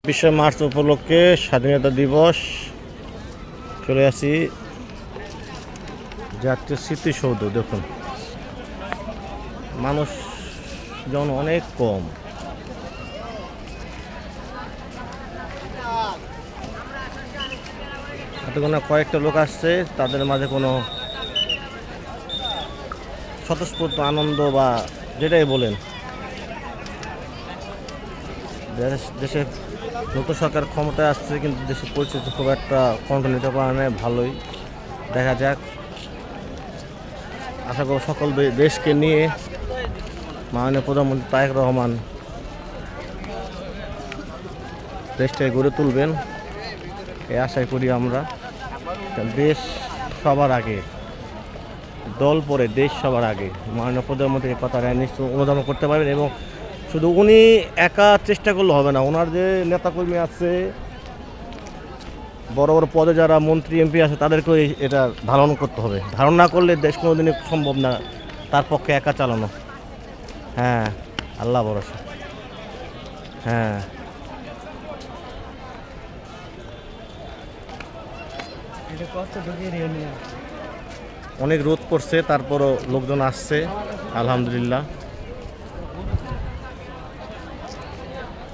March উপলক্ষে স্বাধীনতা দিবস চলে আসি জাতীয় স্মৃতিসৌধ। দেখুন মানুষ জন অনেক কম। এতক্ষণ কয়েকটা লোক আসছে, তাদের মাঝে কোনো স্বতঃস্ফূর্ত আনন্দ বা যেটাই বলেন, দেশে নতুন সরকার ক্ষমতায় আসছে কিন্তু দেশের পরিস্থিতি খুব একটা কন্ট্রোল নিতে পারে না। ভালোই দেখা যাক, আশা করি সকল দেশকে নিয়ে মাননীয় প্রধানমন্ত্রী তারেক রহমান দেশটাকে গড়ে তুলবেন এই আশাই করি আমরা। দেশ সবার আগে, দল পরে দেশ সবার আগে। মাননীয় প্রধানমন্ত্রীর কথা নিশ্চয় অনুধাবন করতে পারবেন, এবং শুধু উনি একা চেষ্টা করলে হবে না, ওনার যে নেতাকর্মী আছে, বড় বড় পদে যারা মন্ত্রী এমপি আছে, তাদেরকেও এটা ধারণ করতে হবে। ধারণ না করলে দেশ কোনোদিনই সম্ভব না তার পক্ষে একা চালানো। হ্যাঁ, আল্লাহ ভরসা। হ্যাঁ, অনেক রোদ পড়ছে, তারপরও লোকজন আসছে, আলহামদুলিল্লাহ।